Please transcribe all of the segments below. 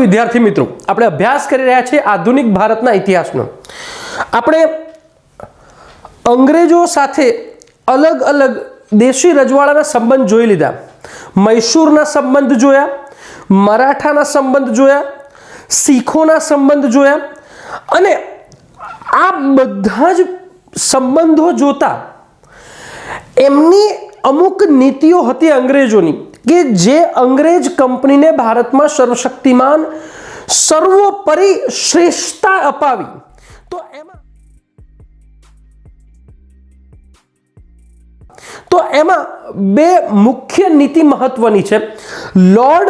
विद्यार्थी मित्रों, આપણે અભ્યાસ કરી રહ્યા છીએ આધુનિક ભારતના ઇતિહાસનો। આપણે અંગ્રેજો સાથે અલગ અલગ દેશી રજવાડાના સંબંધ જોઈ લીધા। મૈસૂરના સંબંધ જોયા, મરાઠાના સંબંધ જોયા, શીખોના સંબંધ જોયા અને આ બધા જ સંબંધો જોતા એમની અમુક નીતિઓ હતી અંગ્રેજોની કે જે અંગ્રેજ કંપનીને ભારતમાં સર્વશક્તિમાન સર્વોપરી શ્રેષ્ઠતા અપાવી। તો એમાં બે મુખ્ય નીતિ મહત્વની છે, લॉर्ड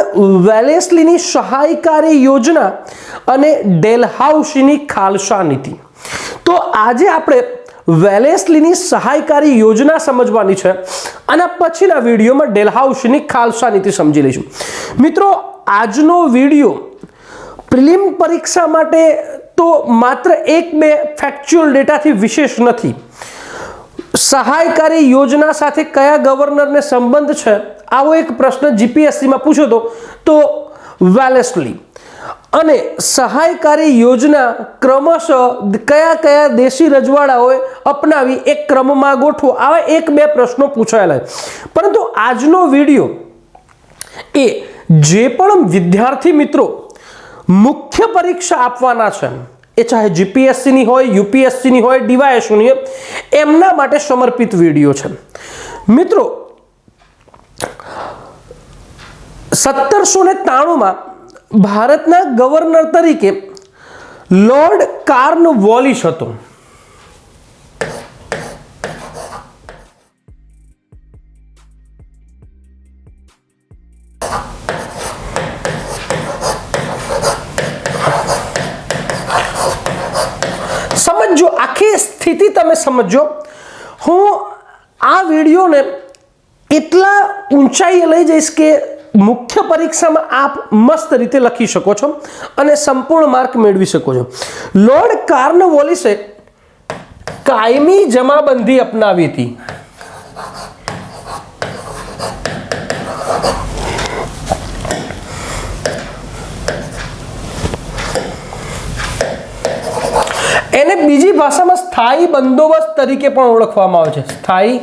વેલેસ્લીની સહાયકારી યોજના અને ડેલહાઉસીની ખાલસા નીતિ। તો આજે આપણે વેલેસ્લીની સહાયકારી યોજના સમજવાની છે અને પછીના વિડીયોમાં ડેલહાઉસીની ખાલસા નીતિ સમજી લઈશું। મિત્રો, આજનો વિડીયો પ્રિલિમ પરીક્ષા માટે તો માત્ર એક બે ફેક્ચ્યુઅલ ડેટાથી વિશેષ નથી। સહાયકારી યોજના સાથે કયા ગવર્નરને સંબંધ છે આવો એક પ્રશ્ન જીપીએસસીમાં પૂછ્યો તો વેલેસ્લી અને સહાયકારી યોજના ક્રમશઃ કયા કયા દેશી રજવાડાઓએ અપનાવી એક ક્રમમાં ગોઠવો, આવા એક બે પ્રશ્નો પૂછાયેલા છે। પરંતુ આજનો વિડીયો એ જે પણ વિદ્યાર્થી મિત્રો મુખ્ય પરીક્ષા આપવાના છે, એ ચાહે જીપીએસસીની હોય, યુપીએસસીની હોય, ડીવાયએસઓની હોય, એમના માટે સમર્પિત વિડીયો છે। મિત્રો, 1793 ભારતના ગવર્નર તરીકે લॉर्ड કાર્નવોલિસ હતો। समझो, आखी स्थिति तमे समझो। हूँ आ वीडियो ने એટલા ઊંચાઈએ લઈ જઈશ કે મુખ્ય પરીક્ષામાં આપ મસ્ત રીતે લખી શકો છો અને સંપૂર્ણ માર્ક મેળવી શકો છો। લॉर्ड કાર્નવોલિસે કાયમી જમાબંધી અપનાવી હતી। એને બીજી ભાષામાં સ્થાયી બંદોબસ્ત તરીકે પણ ઓળખવામાં આવે છે, સ્થાયી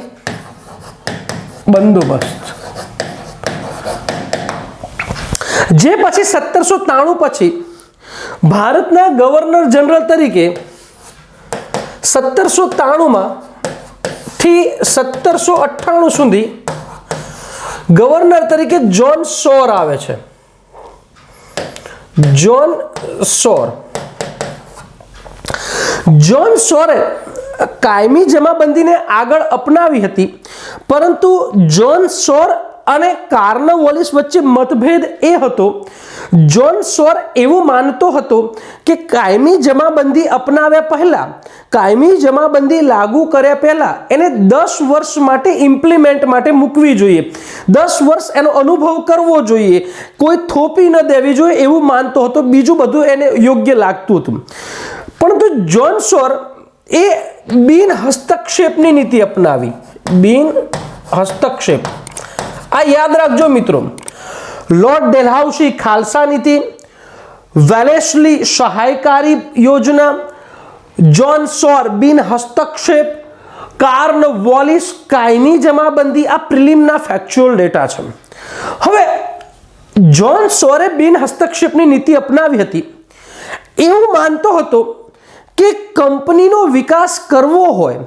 બંદોબસ્ત। જે પછી 1793 પછી ભારતના ગવર્નર જનરલ તરીકે 1793 થી 1798 સુધી ગવર્નર તરીકે જ્હોન સોર આવે છે। જ્હોન સોરે કાયમી જમાબંધીને આગળ અપનાવી હતી, પરંતુ જ્હોન સોર અને કાર્નવોલિસ વચ્ચે મતભેદ એ હતો, જ્હોન સોર એવું માનતો હતો કે કાયમી જમાબંધી અપનાવ્યા પહેલા, કાયમી જમાબંધી લાગુ કર્યા પહેલા એને 10 વર્ષ માટે ઇમ્પ્લિમેન્ટ માટે મૂકવી જોઈએ, 10 વર્ષ એનો અનુભવ કરવો જોઈએ, કોઈ થોપી ન દેવી જોઈએ એવું માનતો હતો, બીજું બધું એને યોગ્ય લાગતું હતું। પરંતુ જ્હોન સોર એ બિન હસ્તક્ષેપની નીતિ અપનાવી। બિન હસ્તક્ષેપ આ યાદ રાખજો મિત્રો। લॉर्ड ડેલહાઉસી ખાલસા નીતિ, વેલેસ્લી સહાયકારી યોજના, જ્હોન સોર બિન હસ્તક્ષેપ, કાર્નવોલિસ કાયમી જમાબંધી, આ પ્રિલિમના ફેક્ચ્યુઅલ ડેટા છે। હવે જ્હોન સોરે બિન હસ્તક્ષેપની નીતિ અપનાવી હતી, એવું માનતો હતો કે કંપનીનો વિકાસ કરવો હોય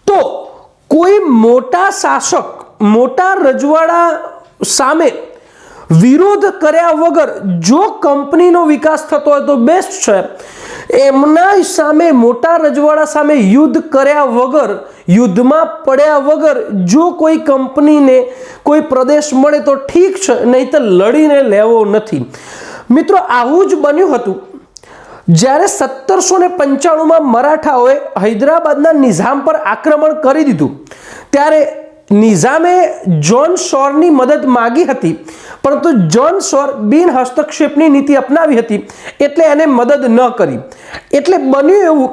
તો કોઈ મોટા શાસક, મોટા રજવાડા સામે વિરોધ કર્યા વગર જો કંપનીનો વિકાસ થતો હોય તો બેસ્ટ છે। એમના સામે, મોટા રજવાડા સામે યુદ્ધ કર્યા વગર, યુદ્ધમાં પડ્યા વગર જો કોઈ કંપનીને કોઈ પ્રદેશ મળે તો ઠીક છે, નહીં તો લડીને લેવો નથી। મિત્રો, આવું જ બન્યું હતું જ્યારે 1795 મરાઠાઓએ હૈદરાબાદના નિઝામ પર આક્રમણ કરી દીધું, ત્યારે નિઝામે જ્હોન સોરની મદદ માંગી હતી, પરંતુ જ્હોન સોર બિન હસ્તક્ષેપની નીતિ અપનાવી હતી એટલે એને મદદ ન કરી। એટલે બન્યું એવું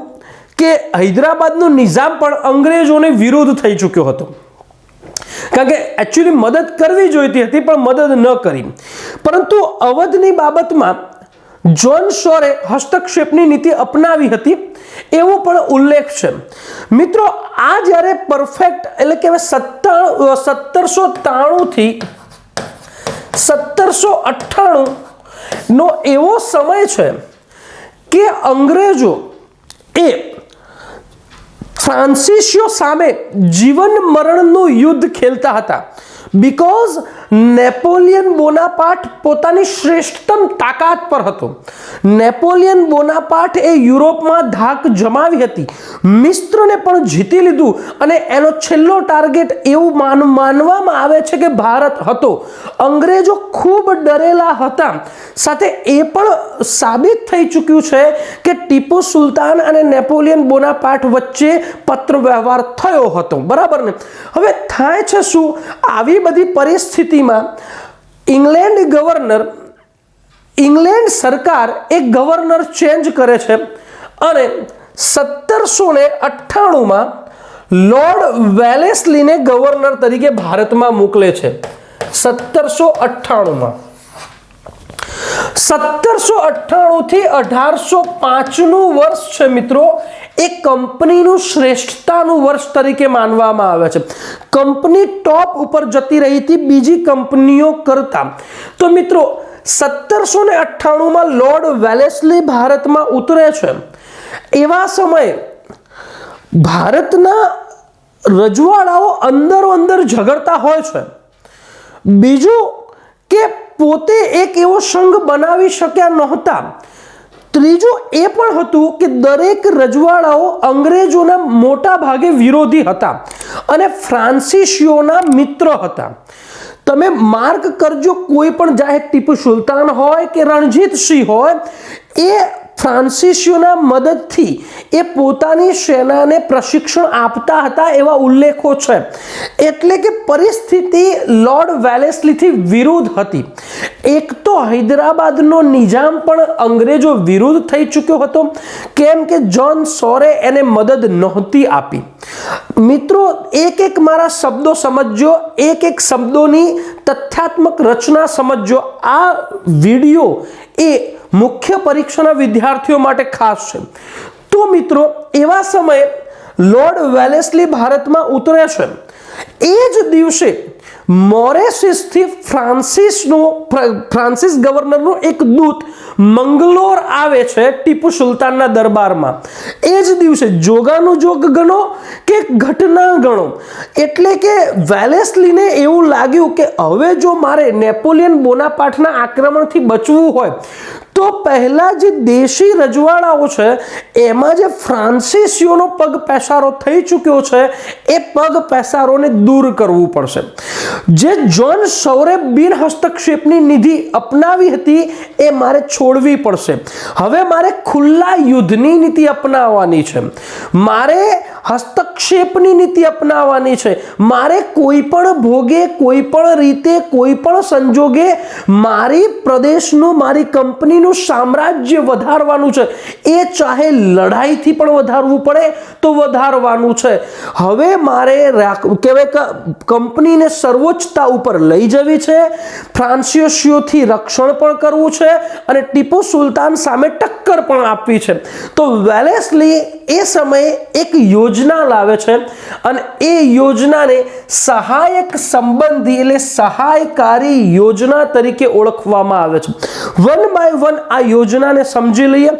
કે હૈદરાબાદનો નિઝામ પણ અંગ્રેજોને વિરોધ થઈ ચૂક્યો હતો। કારણ કે એકચ્યુઅલી મદદ કરવી જોઈતી હતી પણ મદદ ન કરી। પરંતુ અવધની બાબતમાં જોન શોરે હસ્તક્ષેપની નીતિ અપનાવી હતી એવો પણ ઉલ્લેખ છે મિત્રો। આ જ્યારે પરફેક્ટ એટલે કે 1793 થી 1798 નો એવો સમય છે કે અંગ્રેજો એ ફ્રાન્સિસિયો સામે જીવન મરણનું યુદ્ધ ખેલતા હતા બીકોઝ નેપોલિયન બોનાપાર્ટ પોતાની શ્રેષ્ઠતમ તાકાત પર હતો। નેપોલિયન બોનાપાર્ટ એ યુરોપમાં ધાક જમાવી હતી, મિસ્રને પણ જીતી લીધું અને એનો છેલ્લો ટાર્ગેટ એવું માનવામાં આવે છે કે ભારત હતો। અંગ્રેજો ખૂબ ડરેલા હતા। સાથે એ પણ સાબિત થઈ ચૂક્યું છે કે ટીપુ સુલતાન અને નેપોલિયન બોનાપાર્ટ વચ્ચે પત્ર વ્યવહાર થયો હતો, બરાબર ને। હવે થાય છે શું, આવી બધી પરિસ્થિતિમાં ઇંગ્લેન્ડ સરકાર એક ગવર્નર ચેન્જ કરે છે અને 1798 લોર્ડ વેલેસ્લીને ગવર્નર તરીકે ભારતમાં મોકલે છે। 1798 થી 1805 નું વર્ષ છે મિત્રો એ કંપનીનું શ્રેષ્ઠતાનું વર્ષ તરીકે માનવામાં આવે છે। કંપની ટોપ ઉપર જતી રહી હતી બીજી કંપનીઓ કરતા। તો મિત્રો 1798 લોર્ડ વેલેસ્લી ભારતમાં ઉતરે છે। એવા સમયે ભારતના રજવાડાઓ અંદરો અંદર ઝઘડતા હોય છે। બીજું કે પોતે એક એવો સંઘ બનાવી શક્યા નહોતા। ત્રીજું એ પણ હતું કે દરેક રજવાડાઓ અંગ્રેજોના મોટા ભાગે વિરોધી હતા અને ફ્રાન્સિસિયોના મિત્ર હતા। તમે માર્ક કરજો, કોઈ પણ ચાહે ટીપુ સુલતાન હોય કે રણજીતસિંહ હોય એ ફ્રાન્સિસિયોના મદદથી એ પોતાની સેનાને પ્રશિક્ષણ આપતા હતા એવા ઉલ્લેખો છે। એટલે કે પરિસ્થિતિ લોર્ડ વેલેસ્લીથી વિરુદ્ધ હતી। એક તો હૈદરાબાદનો નિજામ પણ અંગ્રેજો વિરુદ્ધ થઈ ચૂક્યો હતો કેમ કે જોન સોરે એને મદદ નહોતી આપી। મિત્રો એક એક મારા શબ્દો સમજજો, એક એક શબ્દોની તથ્યાત્મક રચના સમજજો। આ વિડિયો એ મુખ્ય પરીક્ષાના વિદ્યાર્થીઓ માટે ખાસ છે। તો મિત્રો એવા સમયે લોર્ડ વેલેસ્લી ભારતમાં ઉતરે છે। એ જ દિવસે મોરેશિસથી ફ્રાન્સિસ ગવર્નરનો એક દૂત મંગલોર આવે છે ટીપુ સુલતાનના દરબારમાં। એ જ દિવસે જોગાનું જોગ ગણો કે ઘટના ગણો, એટલે કે વેલેસ્લીને એવું લાગ્યું કે હવે જો મારે નેપોલિયન બોનાપાર્ટના આક્રમણથી બચવું હોય તો પહેલા જે દેશી રજવાડાઓ છે એમાં જે ફ્રાન્સિસિયોનો પગ પેસારો થઈ ચૂક્યો છે એ પગ પેસારોને દૂર કરવું પડશે। જે જોન સૌરે બિન હસ્તક્ષેપની નીતિ અપનાવી હતી એ મારે છોડવી પડશે। હવે મારે ખુલ્લા યુદ્ધની નીતિ અપનાવવાની છે, મારે હસ્તક્ષેપની નીતિ અપનાવવાની છે, મારે કોઈ પણ ભોગે, કોઈ પણ રીતે, કોઈ પણ સંજોગે મારી પ્રદેશનું, મારી કંપનીનું સામ્રાજ્ય વધારવાનું છે। એ ચાહે લડાઈથી પણ વધારવું પડે તો વધારવાનું છે। હવે મારે કહેવાય કંપનીને સર્વોચ્ચતા ઉપર લઈ જવી છે, ફ્રાન્સિસિયોથી રક્ષણ પણ કરવું છે અને ટીપુ સુલતાન સામે ટક્કર પણ આપવી છે। તો વેલેસ્લી એ સમયે એક યોજના લાવે છે અને એ યોજનાને સહાયક સંબંધી એટલે સહાયકારી યોજના તરીકે ઓળખવામાં આવે છે। વન બાય વન આ યોજનાને સમજી લઈએ।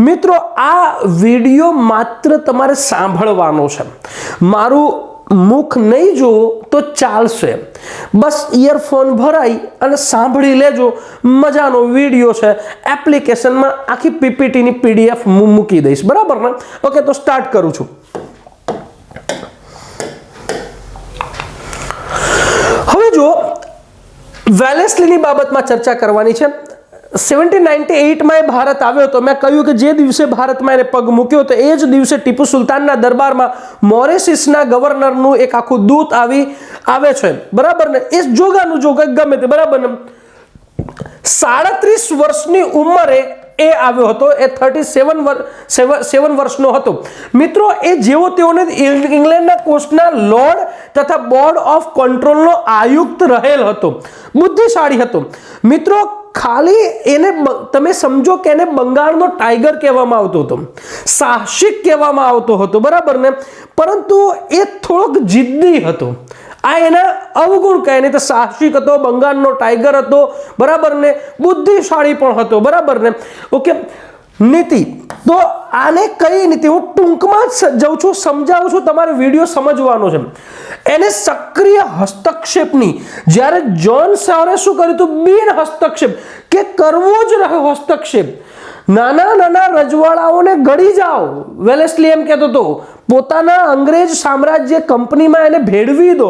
મિત્રો આ વિડિયો માત્ર તમારે સાંભળવાનો છે, મારું મુખ નહીં જોવો તો ચાલશે, બસ ઇયરફોન ભરાઈ અને સાંભળી લેજો। મજાનો વિડિયો છે, એપ્લિકેશનમાં આખી પીપીટીની પીડીએફ હું મૂકી દઈશ, બરાબર ને? ઓકે, તો સ્ટાર્ટ કરું છું। હવે જો વેલેસ્લીની બાબતમાં ચર્ચા કરવાની છે। 1798 માં ભારત આવ્યો તો મેં કહ્યું કે જે દિવસે ભારતમાં એને પગ મૂક્યો તો એ જ દિવસે ટીપુ સુલતાનના દરબારમાં મોરેશિસના ગવર્નરનું એક આખું દૂત આવે છે, બરાબર ને? એ જોગાનું જોગ ગમે તે, બરાબર ને? 37 વર્ષની ઉંમરે એ આવ્યો હતો, એ 37 વર્ષનો હતો મિત્રો. એ જેવો તેઓને ઇંગ્લેન્ડના કોસ્ટના લોર્ડ તથા બોર્ડ ઓફ કંટ્રોલનો આયુક્ત રહેલ હતો, બુદ્ધિશાળી હતો મિત્રો. ખાલી એને તમે સમજો કે એને બંગાળનો ટાઈગર કહેવામાં આવતો હતો, સાહસિક કહેવામાં આવતો હતો, બરાબર ને. પરંતુ એ થોડોક જિદ્દી હતો. આ એના અવગુણ કહે ને, તો સાહસિક હતો, બંગાળનો ટાઈગર હતો, બરાબર ને, બુદ્ધિશાળી પણ હતો, બરાબર ને. ઓકે, નીતિ તો આને કઈ નીતિ હું ટૂંકમાં જ જઉં છું, સમજાવું છું, તમારે વિડીયો સમજવાનો છે. એને સક્રિય હસ્તક્ષેપની, જ્યારે જ્હોન સૌરે શું કર્યું હતું, બિન હસ્તક્ષેપ કે કરવો જ રહ્યો હસ્તક્ષેપ. નાના નાના રજવાડાઓને ગળી જાઓ, વેલેસ્લી એમ કહેતો હતો. પોતાના અંગ્રેજ સામ્રાજ્ય કંપનીમાં એને ભેળવી દો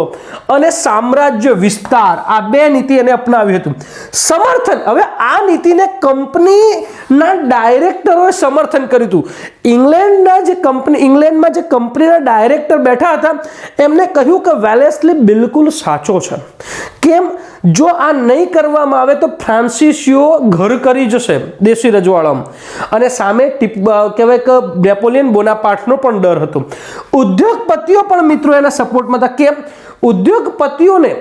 અને સામ્રાજ્ય વિસ્તાર, આ બે નીતિ એને અપનાવી હતું. સમર્થન, હવે આ નીતિને કંપનીના ડાયરેક્ટરોએ સમર્થન કર્યું હતું. ઇંગ્લેન્ડમાં જે કંપનીના ડાયરેક્ટર બેઠા હતા એમને કહ્યું કે વેલેસ્લી બિલકુલ સાચો છે. કેમ? જો આ નહીં કરવામાં આવે તો ફ્રાન્સિસીઓ ઘર કરી જશે દેશી રજવાડામાં, અને સામે કહેવાય કે નેપોલિયન બોનાપાર્ટનો પણ ડર હતો. ઉદ્યોગપતિઓ પણ મિત્રો એના સપોર્ટમાં હતા. કેમ? ઉદ્યોગપતિઓને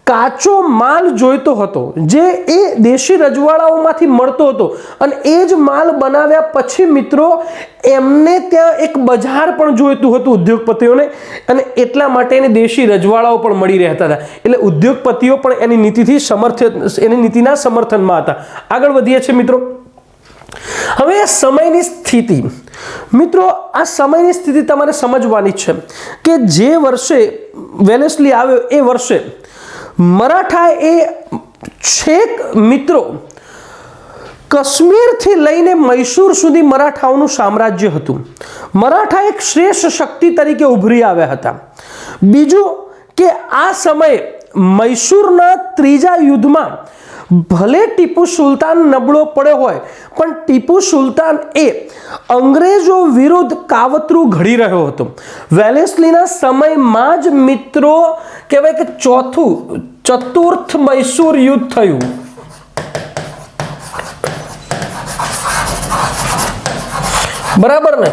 કાચો માલ જોઈતો હતો જે એ દેશી રજવાડાઓમાંથી મળતો હતો, અને એ જ માલ બનાવ્યા પછી મિત્રો એમને ત્યાં એક બજાર પણ જોઈતું હતું ઉદ્યોગપતિઓને, અને એટલા માટે એને દેશી રજવાડાઓ પણ મળી રહેતા હતા. એટલે ઉદ્યોગપતિઓ પણ એની નીતિથી એની નીતિના સમર્થનમાં હતા. આગળ વધીએ છીએ મિત્રો. હવે સમયની સ્થિતિ મિત્રો, આ સમયની સ્થિતિ તમારે સમજવાની છે કે જે વર્ષે વેલેસ્લી આવ્યો એ વર્ષે મરાઠા એ છેક મિત્રો કાશ્મીરથી લઈને મૈસૂર સુધી મરાઠાઓનું સામ્રાજ્ય હતું. મરાઠા એક શ્રેષ્ઠ શક્તિ તરીકે ઉભરી આવ્યા હતા. બીજું કે આ સમયે મૈસૂરના ત્રીજા યુદ્ધમાં ભલે ટીપુ સુલતાન નબળો પડ્યો હોય, પણ ટીપુ સુલતાન એ અંગ્રેજો વિરુદ્ધ કાવતરું ઘડી રહ્યો હતો. વેલેસ્લીના સમયમાં જ મિત્રો કહેવાય કે ચતુર્થ મૈસૂર યુદ્ધ થયું. બરાબર ને?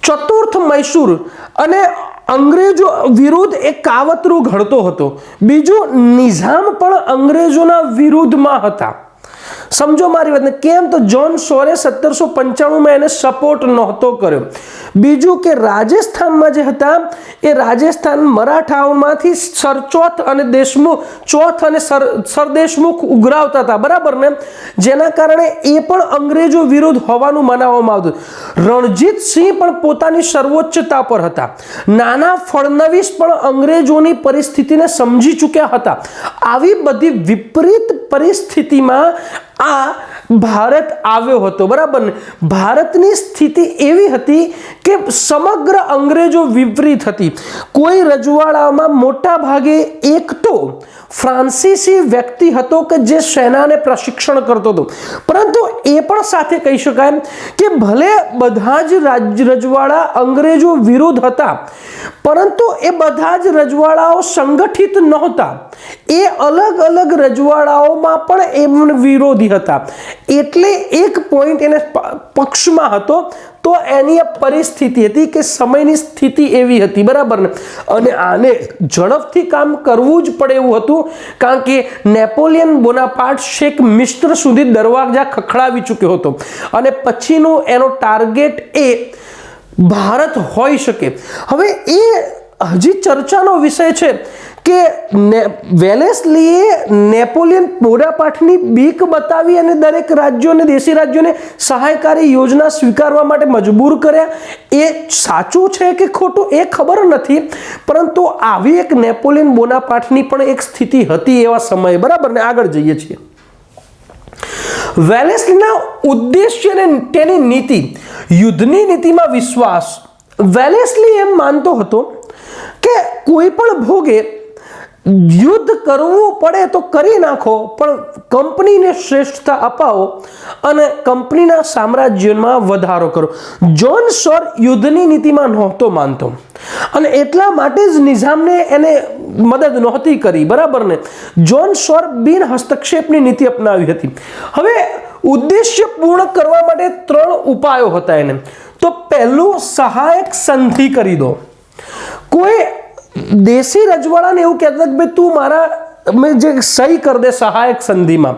ચતુર્થ મૈસૂર, અને અંગ્રેજો વિરુદ્ધ એક કાવતરું ઘડતો હતો. બીજું, નિઝામ પણ અંગ્રેજોના વિરુદ્ધમાં હતા. સમજો મારી વાતને. કેમ? તો જ્હોન સૌરે 1795માં એને સપોર્ટ નહોતો કર્યો. બીજું કે રાજસ્થાનમાં જે હતા એ રાજસ્થાન મરાઠાઓમાંથી સરચોથ અને સરદેશમુખ ઉઘરાવતા હતા, બરાબર ને, જેના કારણે એ પણ અંગ્રેજો વિરુદ્ધ હોવાનું મનાવવામાં આવતું. રણજીતસિંહ પણ પોતાની સર્વોચ્ચતા પર હતા. નાના ફડણવીસ પણ અંગ્રેજોની પરિસ્થિતિને સમજી ચૂક્યા હતા. આવી બધી વિપરીત પરિસ્થિતિમાં આ ભારત આવ્યો હતો, બરાબર ને. ભારતની સ્થિતિ એવી હતી કે સમગ્ર અંગ્રેજો વિપરીત હતી. કોઈ રજવાડામાં મોટા ભાગે એક તો ફ્રાન્સીસી વ્યક્તિ હતો કે જે સેનાને પ્રશિક્ષણ કરતો હતો, પરંતુ એ પણ સાથે કહી શકાય કે ભલે બધા જ રજવાડા અંગ્રેજો વિરુદ્ધ હતા, પરંતુ એ બધા જ રજવાડાઓ સંગઠિત નહોતા. એ અલગ અલગ રજવાડાઓમાં પણ એમને વિરોધી હતા. એટલે એક પોઈન્ટ એને પક્ષમાં હતો, તો એની પરિસ્થિતિ હતી કે સમયની સ્થિતિ એવી હતી, બરાબર ને. અને આને ઝડપથી કામ કરવું જ પડે એવું હતું, કારણ કે નેપોલિયન બોનાપાર્ટ છેક મિસ્ર સુધી દરવાજા ખખડાવી ચૂક્યો હતો, અને પછીનું એનો ટાર્ગેટ એ ભારત હોઈ શકે. હવે એ હજી ચર્ચાનો વિષય છે કે વેલેસ્લીએ નેપોલિયન બોનાપાર્ટની બીક બતાવી અને દરેક રાજ્યોને, દેશી રાજ્યોને સહાયકારી યોજના સ્વીકારવા માટે મજબૂર કર્યા. એ સાચું છે કે ખોટું એ ખબર નથી, પરંતુ આવી એક નેપોલિયન બોનાપાર્ટની પણ એક સ્થિતિ હતી એવા સમયે, બરાબર ને. આગળ જઈએ છીએ. વેલેસ્લીના ઉદ્દેશ્ય અને તેની નીતિ, યુદ્ધની નીતિમાં વિશ્વાસ. વેલેસ્લી એમ માનતો હતો કે કોઈ પણ ભોગે યુદ્ધ કરવું પડે તો કરી નાખો, પણ કંપનીને શ્રેષ્ઠતા અપાવો અને કંપનીના સામ્રાજ્યમાં વધારો કરો. જ્હોન સૌર યુદ્ધની નીતિમાં નહોતો માનતો, અને એટલા માટે જ નિઝામને એને મદદ નહોતી કરી, બરાબર ને. જ્હોન સૌર બિન હસ્તક્ષેપની નીતિ અપનાવી હતી. હવે ઉદ્દેશ્ય પૂર્ણ કરવા માટે 3 ઉપાયો હતા એને. તો પહેલું, સહાયક સંધિ કરી દો. કોઈ દેશી રજવાડાને એવું કહેતા કે ભાઈ તું મારા મેં જે સહી કર દે સહાયક સંધિમાં.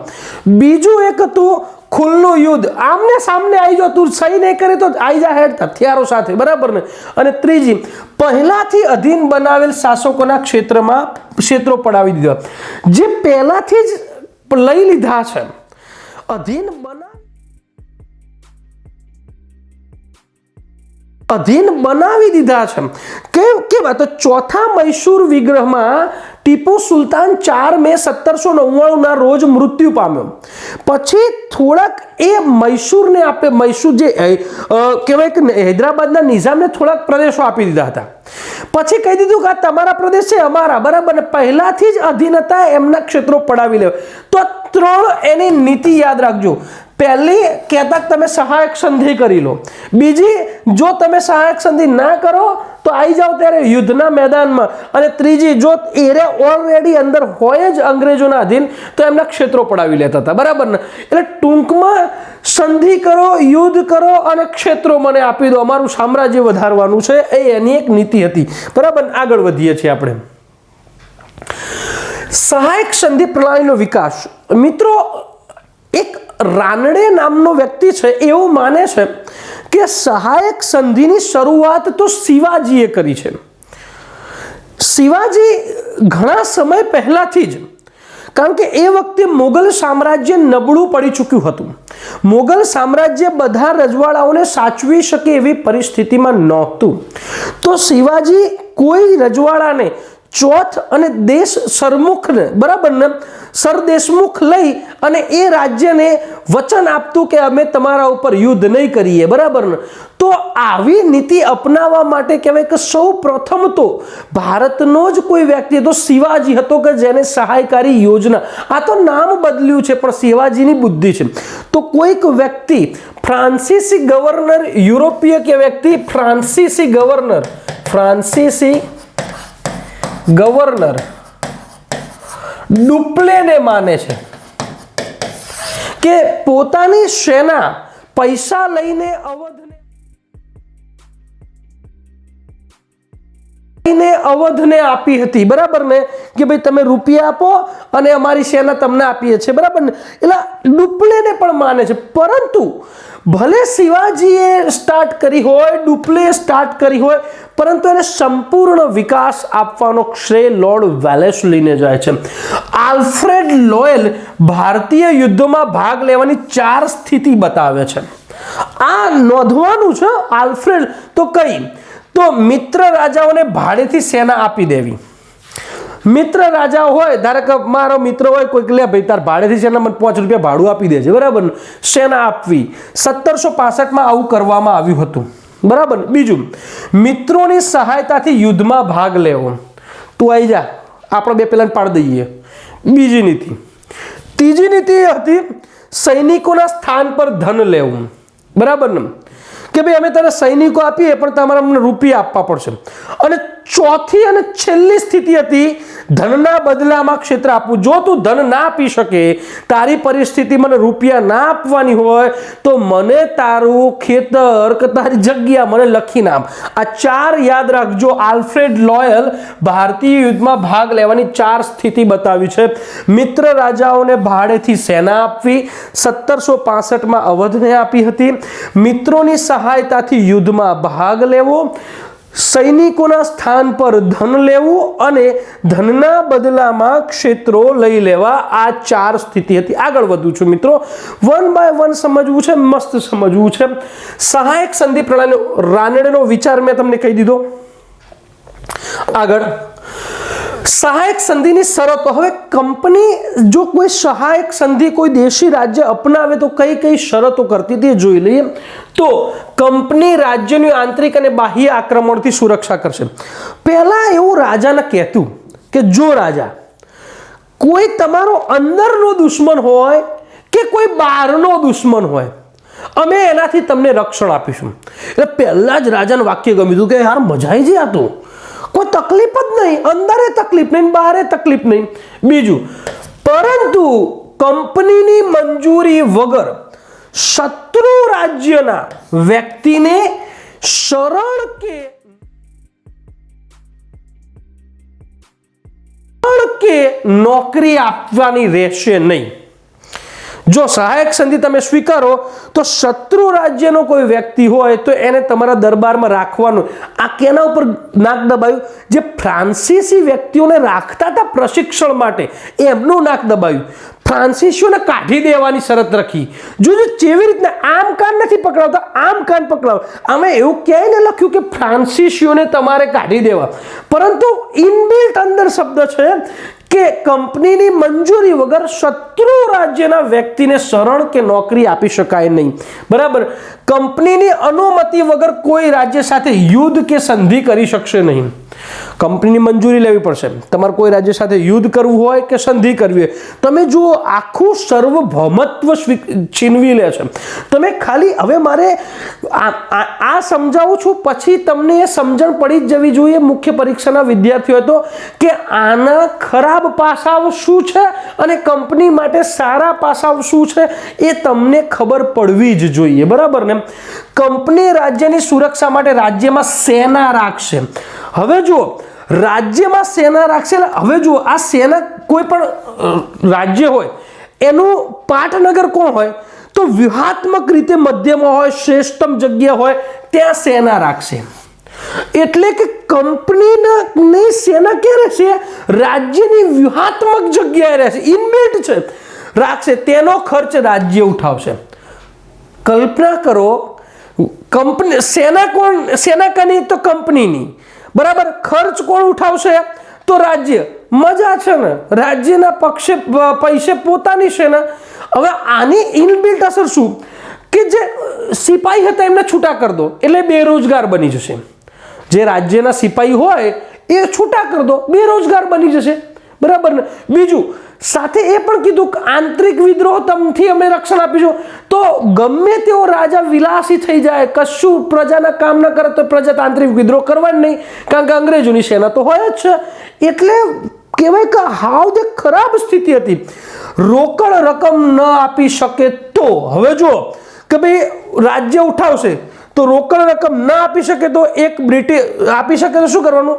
બીજું એક હતું ખુલ્લું યુદ્ધ, આમને સામને આવી જાઓ, તું સહી નહીં કરે તો આવી જા હેડ હથિયારો સાથે, બરાબર ને. અને ત્રીજી, પહેલાથી અધીન બનાવેલ શાસકોના ક્ષેત્રો પડાવી દીધા. જે પહેલાથી જ લઈ લીધા છે, અધીન બનાવી દીધા છે. કેવા તો ચોથા મૈસૂર વિગ્રહમાં ટીપુ સુલતાન 4 મે 1799 ના રોજ મૃત્યુ પામ્યો. પછી થોડાક એ મૈસૂરને આપે, મૈસૂર જે કહેવાય કે હૈદરાબાદના નિઝામને થોડાક પ્રદેશો આપી દીધા હતા. પછી કહી દીધું કે આ તમારા પ્રદેશ છે, અમારા, બરાબર ને. પહેલાથી જ અધીન હતા, એમના ક્ષેત્રો પડાવી લેવા. તો 3 એની નીતિ યાદ રાખજો. પહેલી કહેતા તમે સહાયક સંધિ કરી લો. બીજી, જો તમે સહાયક સંધિ ના કરો તો આવી જાઓ ત્યારે યુદ્ધના મેદાનમાં. અને ત્રીજી, જો એરે ઓલરેડી અંદર હોય જ અંગ્રેજોના અધીન તો એમના ક્ષેત્રો પડાવી લેતા હતા, બરાબર ને. એટલે ટૂંકમાં સંધિ કરો, યુદ્ધ કરો અને ક્ષેત્રો મને આપી દો, અમારું સામ્રાજ્ય વધારવાનું છે, એ એની એક નીતિ હતી, બરાબર. આગળ વધીએ છીએ આપણે. સહાયક સંધિ પ્રણાલીનો વિકાસ. મિત્રો, એક રાનડે નામનો વ્યક્તિ છે, એવું માને છે કે સહાયક સંધિની શરૂઆત તો શિવાજીએ કરી છે. શિવાજી ઘણા સમય પહેલાથી જ, કારણ કે એ વખતે મુગલ સામ્રાજ્ય નબળું પડી ચૂક્યું હતું. મુગલ સામ્રાજ્ય બધા રજવાડાઓને સાચવી શકે એવી પરિસ્થિતિમાં નહોતું. તો શિવાજી કોઈ રજવાડાને ચોથ અને દેશ સરમુખને, બરાબર ને, સરદેશમુખ લઈ અને એ રાજ્યને વચન આપતું કે અમે તમારા ઉપર યુદ્ધ નહીં કરીએ, બરાબર ને. તો આવી નીતિ અપનાવવા માટે કહેવાય કે સૌ પ્રથમ તો ભારતનો જ કોઈ વ્યક્તિ તો શિવાજી હતો કે જેને સહાયકારી યોજના, આ તો નામ બદલ્યું છે પણ શિવાજીની બુદ્ધિ છે. તો કોઈક વ્યક્તિ ફ્રાન્સીસી ગવર્નર, યુરોપીય કે વ્યક્તિ ફ્રાન્સીસી ગવર્નર ડુપ્લેને માને છે કે પોતાની સેના પૈસા લઈને અવધને આપી હતી, બરાબર ને, કે ભાઈ તમે રૂપિયા આપો અને અમારી સેના તમને આપીએ છીએ, બરાબર ને. એટલે ડુપ્લેને પણ માને છે. પરંતુ ભલે શિવાજીએ સ્ટાર્ટ કરી હોય, ડુપ્લે સ્ટાર્ટ કરી હોય, પરંતુ એને સંપૂર્ણ વિકાસ આપવાનો શ્રેય લોર્ડ વેલેસ્લીને જાય છે. આલ્ફ્રેડ લોયલ ભારતીય યુદ્ધોમાં ભાગ લેવાની 4 સ્થિતિ બતાવે છે. આ નોંધવાનું છે. આલ્ફ્રેડ તો કઈ તો મિત્ર રાજાઓને ભાડેથી સેના આપી દેવી. મિત્ર રાજા હોય, ધારો કે મારો મિત્ર હોય કોઈક, લે ભાઈ તાર ભાડેથી સેના મને 5 રૂપિયા ભાડું આપી દેજે, બરાબર. સેના આપવી 1765માં આવું કરવામાં આવ્યું હતું, બરાબર. બીજું, મિત્રોની સહાયતાથી યુદ્ધમાં ભાગ લેવો. તું આવી જા, આપણે બે પેલા પાડી દઈએ. બીજી નીતિ. ત્રીજી નીતિ એ હતી સૈનિકોના સ્થાન પર ધન લેવું, બરાબર ને, કે ભાઈ અમે તને સૈનિકો આપીએ પણ તમારે અમને રૂપિયા આપવા પડશે. અને ચોથી અને છેલ્લી સ્થિતિ હતી ધનના બદલામાં ક્ષેત્ર આપવું. જો તું ધન ના આપી શકે, તારી પરિસ્થિતિ મને રૂપિયા ના આપવાની હોય તો મને તારું ખેતર કે તારી જગ્યા મને લખીને આપ. આ 4 યાદ રાખજો. આલ્ફ્રેડ લોયલ ભારતીય યુદ્ધમાં ભાગ લેવાની 4 સ્થિતિ બતાવી છે. મિત્ર રાજાઓને ભાડેથી સેના આપવી, 1765માં અવધને આપી હતી, મિત્રોની સહાયતાથી યુદ્ધમાં ભાગ લેવો, સૈનિકોના સ્થાન પર ધન લેવું અને ધનના બદલામાં ક્ષેત્રો લઈ લેવા. આ 4 સ્થિતિ હતી. આગળ વધું છું મિત્રો, 1 બાય 1 સમજવું છે, મસ્ત સમજવું છે. સહાયક સંધિ પ્રણાલી, રાનડેનો વિચાર મેં તમને કહી દીધો. આગળ સહાયક સંધિની શરતો. હવે કંપની જો કોઈ સહાયક સંધિ કોઈ દેશી રાજ્ય અપનાવે તો કઈ કઈ શરતો કરતી તે જોઈ લઈએ. તો કંપની રાજ્યની આંતરિક અને બાહ્ય આક્રમણથી સુરક્ષા કરશે. પહેલા એવું રાજાને કહેતું કે જો રાજા કોઈ તમારો અંદરનો દુશ્મન હોય કે કોઈ બહારનો દુશ્મન હોય, અમે એનાથી તમને રક્ષણ આપીશું. એટલે પહેલા જ રાજાને વાક્ય ગમ્યું હતું કે યાર મજા આવી જાય, આ તો કોઈ તકલીફ જ નહીં, અંદરે તકલીફ નહીં, બહારે તકલીફ નહીં. બીજું, પરંતુ કંપનીની મંજૂરી વગર શત્રુ રાજ્યના વ્યક્તિને શરણ કે નોકરી આપવાની રહેશે નહીં. જો સહાયક સંધિ તમે સ્વીકારો તો શત્રુ રાજ્યનો કોઈ વ્યક્તિ હોય તો એને તમારા દરબારમાં રાખવાનું. આ કેના ઉપર નાક દબાયું? જે ફ્રાન્સીસી વ્યક્તિઓને રાખતા હતા પ્રશિક્ષણ માટે, એમનું નાક દબાયું. ફ્રાન્સીસીઓને કાઢી દેવાની શરત રાખી. જોજો કેવી રીતના આમ કાન નથી પકડાવતા, આમ કાન પકડાવ. આમે એવું ક્યાંય ન લખ્યું કે ફ્રાન્સીસીઓને તમારે કાઢી દેવા, પરંતુ ઇનબિલ્ટ અંદર શબ્દ છે કે કંપનીની મંજૂરી વગર શત્રુ રાજ્યના વ્યક્તિને શરણ કે નોકરી આપી શકાય નહીં. બરાબર. કંપનીની અનુમતિ વગર કોઈ રાજ્ય સાથે યુદ્ધ કે સંધિ કરી શકશે નહીં. કંપનીની મંજૂરી લેવી પડશે. તમારે કોઈ રાજ્ય સાથે યુદ્ધ કરવું હોય કે સંધિ કરવી હોય, તમે જુઓ આખું સર્વભૌમત્વ છીનવી લે છે. તમે ખાલી હવે મારે આ સમજાવું છું, પછી તમને એ સમજણ પડી જ જવી જોઈએ મુખ્ય પરીક્ષાના વિદ્યાર્થીઓ તો કે આના ખરાબ પાસાઓ શું છે અને કંપની માટે સારા પાસાઓ શું છે એ તમને ખબર પડવી જ જોઈએ. બરાબર ને? કંપની રાજ્યની સુરક્ષા માટે રાજ્યમાં સેના રાખશે. હવે જુઓ, રાજ્યમાં સેના રાખશે. હવે જુઓ, આ સેના કોઈ પણ રાજ્ય હોય એનું પાટનગર કોણ હોય? તો વ્યૂહાત્મક રીતે મધ્યમાં હોય, શ્રેષ્ઠતમ જગ્યા હોય, ત્યાં સેના રાખશે. એટલે કે કંપનીની સેના ક્યાં રહેશે? રાજ્યની વ્યૂહાત્મક જગ્યાએ રહેશે. ઇનબિલ્ટ છે, રાખશે. તેનો ખર્ચ રાજ્ય ઉઠાવશે. કલ્પના કરો, કંપની સેના કોણ? સેના કની? તો કંપનીની. બરાબર. ખર્ચ કોણ ઉઠાવશે? તો રાજ્ય. મજા છે ને? રાજ્યના પૈસે પોતાની સેના. હવે આની ઇનબિલ્ટ અસર શું કે જે સિપાહી હતા એમને છૂટા કરી દો એટલે બેરોજગાર બની જશે. જે રાજ્યના સિપાહી હોય એ છૂટા કરી દો, બેરોજગાર બની જશે. બરાબર ને? બીજું સાથે એ પણ કીધું કે આંતરિક વિદ્રોહ તમથી અમે રક્ષણ આપીશું. તો ગમે તેવો રાજા વિલાસી થઈ જાય, કશું પ્રજાના કામ ન કરે તો પ્રજા આંતરિક વિદ્રોહ કરવાની નહીં, કારણ કે અંગ્રેજોની સેના તો હોય જ છે. એટલે કહેવાય કે હાવ જે ખરાબ સ્થિતિ હતી. રોકડ રકમ ન આપી શકે તો, હવે જો કે ભાઈ રાજ્ય ઉઠાવશે તો રોકડ રકમ ના આપી શકે તો એક બ્રિટિશ આપી શકે તો શું કરવાનું?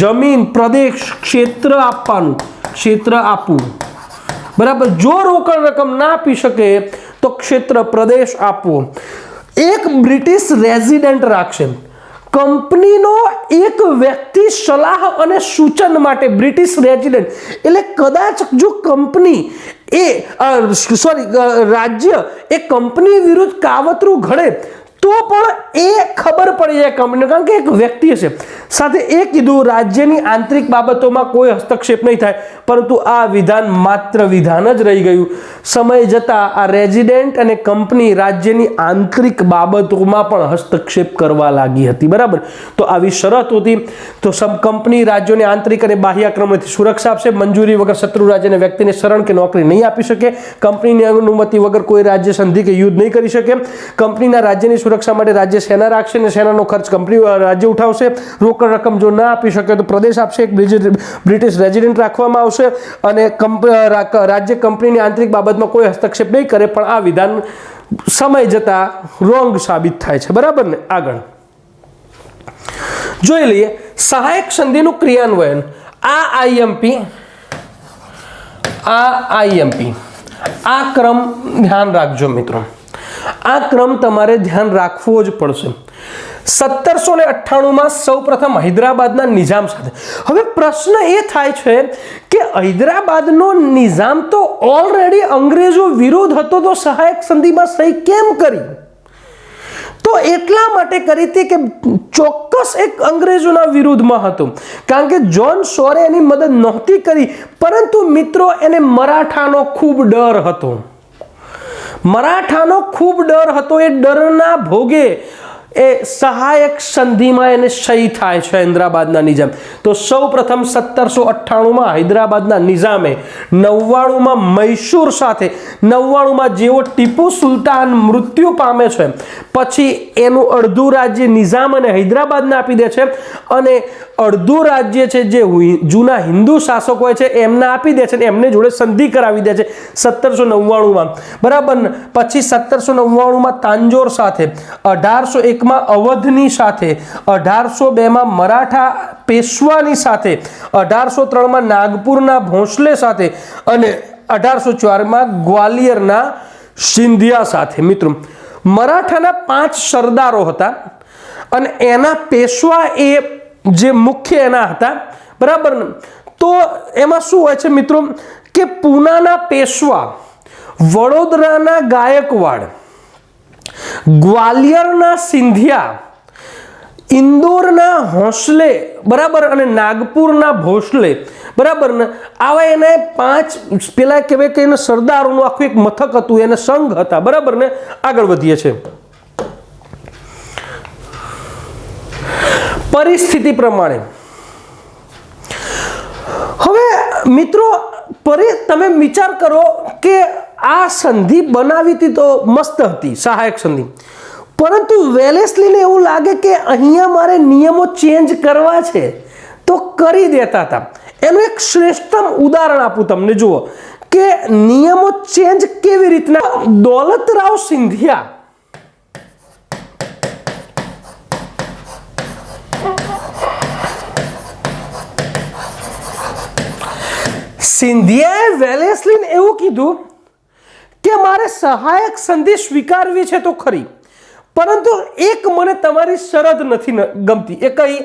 જમીન, પ્રદેશ, ક્ષેત્ર આપવાનું. ક્ષેત્ર આપવું. બરાબર. જો રોકડ રકમ ના આપી શકે તો ક્ષેત્ર, પ્રદેશ આપવો. એક બ્રિટિશ રેઝિડન્ટ રાખશે. કંપનીનો એક વ્યક્તિ સલાહ અને સૂચન માટે બ્રિટિશ રેઝિડન્ટ. એટલે કદાચ જો કંપની રાજ્ય એ કંપની વિરુદ્ધ કાવતરું ઘડે તો પણ એ ખબર પડી જાય કંપનીને, કારણ કે એક વ્યક્તિ હશે. સાથે એ કીધું રાજ્યની આંતરિક બાબતોમાં કોઈ હસ્તક્ષેપ નહીં થાય, પરંતુ આ વિધાન માત્ર વિધાન જ રહી ગયું. સમય જતાં આ રેઝિડન્ટ અને કંપની રાજ્યની આંતરિક બાબતોમાં પણ હસ્તક્ષેપ કરવા લાગી હતી. બરાબર. તો આવી શરત હતી. તો કંપની રાજ્યોને આંતરિક અને બાહ્ય આક્રમણથી સુરક્ષા આપશે. મંજૂરી વગર શત્રુ રાજ્યના વ્યક્તિને શરણ કે નોકરી નહીં આપી શકે. કંપનીની અનુમતિ વગર કોઈ રાજ્ય સંધિ કે યુદ્ધ નહીં કરી શકે. કંપનીના રાજ્યની સુરક્ષા માટે રાજ્ય સેના રાખશે અને સેનાનો ખર્ચ કંપની રાજ્ય ઉઠાવશે. રોકડ રકમ જો ના આપી શકે તો પ્રદેશ આપશે. એક બ્રિટિશ રેઝિડન્ટ રાખવામાં આવશે અને રાજ્ય કંપનીની આંતરિક બાબતમાં કોઈ હસ્તક્ષેપ નહીં કરે. પણ આ વિધાન સમય જતા રોંગ સાબિત થાય છે. બરાબર ને? આગળ જોઈ લઈએ સહાયક સંધિનું ક્રિયાન્વયન. આ આઈએમપી આ ક્રમ ધ્યાન રાખજો મિત્રો. આ ક્રમ તમારે ધ્યાન રાખવો જ પડશે. 1798 સૌ પ્રથમ હૈદરાબાદના નિઝામ સાથે. હવે પ્રશ્ન એ થાય છે કે હૈદરાબાદનો નિઝામ તો ઓલરેડી અંગ્રેજો વિરુદ્ધ હતો, તો સહાયક સંધિમાં સહી કેમ કરી? તો એટલા માટે કરી હતી કે ચોક્કસ એક અંગ્રેજોના વિરુદ્ધમાં હતું, કારણ કે જોન શોરે એની મદદ નહોતી કરી, પરંતુ મિત્રો એને મરાઠાનો ખૂબ ડર હતો. મરાઠાનો ખૂબ ડર હતો. એ ડરના ભોગે એ સહાયક સંધિમાં એને સહી થાય છે હૈદરાબાદના નિઝામ. તો સૌ પ્રથમ 1798માં હૈદરાબાદના નિઝામે, 99માં મૈસૂર સાથે, 99માં જેવો ટીપુ સુલતાન મૃત્યુ પામે છે પછી એનું અડધું રાજ્ય નિઝામ અને હૈદરાબાદને આપી દે છે અને અડધું રાજ્ય છે જે જૂના હિન્દુ શાસકો હોય છે એમને આપી દે છે અને એમને જોડે સંધિ કરાવી દે છે 1799માં, બરાબર ને. પછી 1799માં તાંજોર સાથે, 1801માં અવધની સાથે, 1802માં મરાઠા પેશવાની સાથે, 1803માં નાગપુરના ભોંસલે સાથે અને 1804માં ગ્વાલિયરના સિંધિયા સાથે. મિત્રો, મરાઠાના 5 સરદારો હતા અને એના પેશવા એ જે મુખ્ય એના હતા, બરાબર ને. તો એમાં શું હોય છે મિત્રો કે પૂનાના પેશવા, વડોદરાના ગાયકવાડ, ગ્વાલિયરના સિંધિયા, ઇન્દોરના હોંસલે, બરાબર, અને નાગપુરના ભોંસલે, બરાબર ને. આવા એને 5 પેલા કહેવાય કે એના સરદારોનું આખું એક મથક હતું, એને સંઘ હતા, બરાબર ને. આગળ વધીએ છે. પરિસ્થિતિ પ્રમાણે હવે મિત્રો તમે વિચાર કરો કે આ સંધિ બનાવી હતી તો મસ્ત હતી, સહાયક સંધિ, પરંતુ વેલેસ્લીને એવું લાગે કે અહીંયા મારે નિયમો ચેન્જ કરવા છે તો કરી દેતા હતા. એનું એક શ્રેષ્ઠતમ ઉદાહરણ આપું તમને, જુઓ કે નિયમો ચેન્જ કેવી રીતના. દોલતરાવ સિંધિયા સિંધિયાએ વેલેસ્લીને એવું કીધું કે મારે સહાયક સંધિ સ્વીકારવી છે તો ખરી, પરંતુ એક મને તમારી શરત નથી ગમતી. એ કઈ?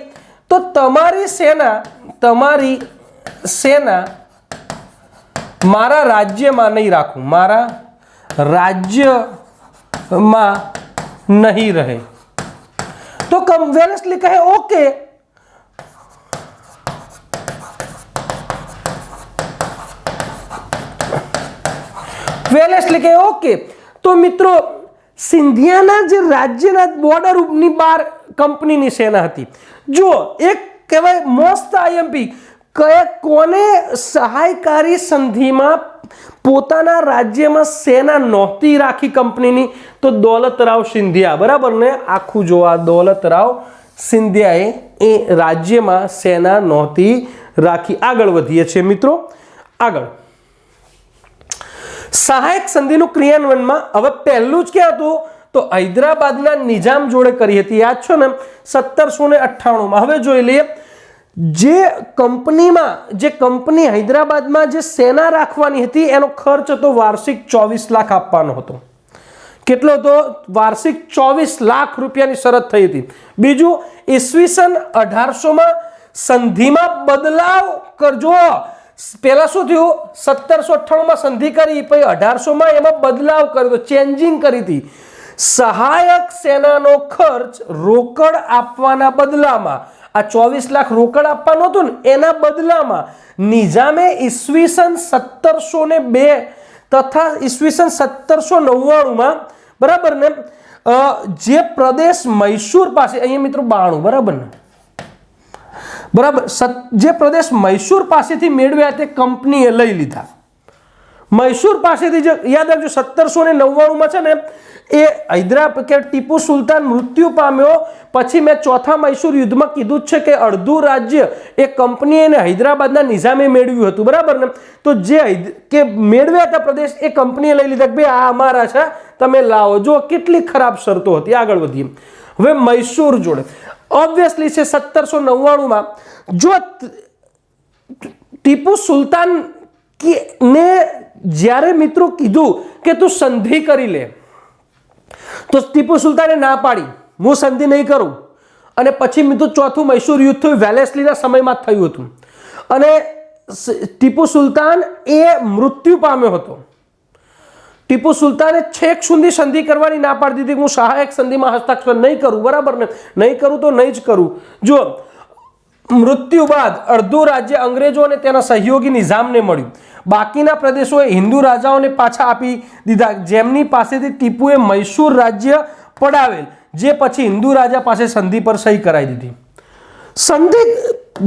તો તમારી સેના મારા રાજ્યમાં નહીં રાખું, મારા રાજ્યમાં નહીં રહે. તો વેલેસ્લી કહે ઓકે. વેલેસ્લી કહે ઓકે. તો મિત્રો, સિંધિયાના જે રાજ્યના બોર્ડરની બહાર કંપનીની સેના હતી. જો એક કહેવાય મોસ્ટ આઈએમપી, કોને સહાયકારી સંધિમાં પોતાના રાજ્યમાં સેના નહોતી રાખી કંપનીની? તો દોલતરાવ સિંધિયા, બરાબર ને. આખું જોવા, દોલતરાવ સિંધિયાએ એ રાજ્યમાં સેના નહોતી રાખી. આગળ વધીએ છીએ મિત્રો. આગળ સહાયક સંધિનું ક્રિયાન્વયનમાં હવે પહેલું જ ક્યાં હતું? તો હૈદરાબાદના નિઝામ જોડે કરી હતી, યાદ છો ને, 1798માં. હવે જોઈ લઈએ, જે કંપની હૈદરાબાદમાં જે સેના રાખવાની હતી એનો ખર્ચ હતો વાર્ષિક 24 લાખ આપવાનો હતો. કેટલો હતો? વાર્ષિક 24 લાખ રૂપિયાની શરત થઈ હતી. બીજું, ઈસવીસન 1800માં સંધિમાં બદલાવ કરજો. પહેલા શું થયું? 1798માં સંધિ કરી, પછી 1800માં એમાં બદલાવ કર્યો, ચેન્જિંગ કરી હતી. સહાયક સેનાનો ખર્ચ રોકડ આપવાના બદલામાં, આ 24 લાખ રોકડ આપવાનું હતું ને, એના બદલામાં નિઝામે ઈસવીસન 1702 તથા ઈસવીસન 1799માં, બરાબર ને, જે પ્રદેશ મૈસૂર પાસે, અહીંયા મિત્રો 92, બરાબર ને, બરાબર, જે પ્રદેશ મૈસૂર પાસેથી મેળવ્યા તે કંપનીએ લઈ લીધા. મૈસૂર પાસેથી જે યાદ રાખજો 1799માં છે ને, એ હૈદરાબાદ કે ટીપુ સુલતાન મૃત્યુ પામ્યો પછી મેં ચોથા મૈસૂર યુદ્ધમાં કીધું જ છે કે અડધું રાજ્ય એ કંપનીએ ને હૈદરાબાદના નિઝામે મેળવ્યું હતું, બરાબર ને. તો જે કે મેળવ્યા હતા પ્રદેશ એ કંપનીએ લઈ લીધા કે ભાઈ આ અમારા છે, તમે લાવો. જો કેટલી ખરાબ શરતો હતી. આગળ વધીએ. હવે મૈસૂર જોડે ઓબ્વિયસલી છે 1799માં જો ટીપુ સુલતાન ને જ્યારે મિત્રો કીધું કે તું સંધિ કરી લે, તો ટીપુ સુલતાને ના પાડી, હું સંધિ નહીં કરું. અને પછી મિત્રો ચોથું મૈસૂર યુદ્ધ થયું, વેલેસ્લીના સમયમાં થયું હતું અને ટીપુ સુલતાન એ મૃત્યુ પામ્યો હતો. ટીપુ સુલતાને છેક સુધી સંધિ કરવાની ના પાડી દીધી, હું સહાયક સંધિમાં હસ્તાક્ષર નહીં કરું, બરાબર ને, નહીં કરું તો નહીં જ કરું. જો મૃત્યુ બાદ અડધું રાજ્ય અંગ્રેજો અને તેના સહયોગી નિઝામને મળ્યું, બાકીના પ્રદેશોએ હિન્દુ રાજાઓને પાછા આપી દીધા, જેમની પાસેથી ટીપુએ મૈસૂર રાજ્ય પડાવેલ. જે પછી હિન્દુ રાજા પાસે સંધિ પર સહી કરાવી દીધી. સંધિ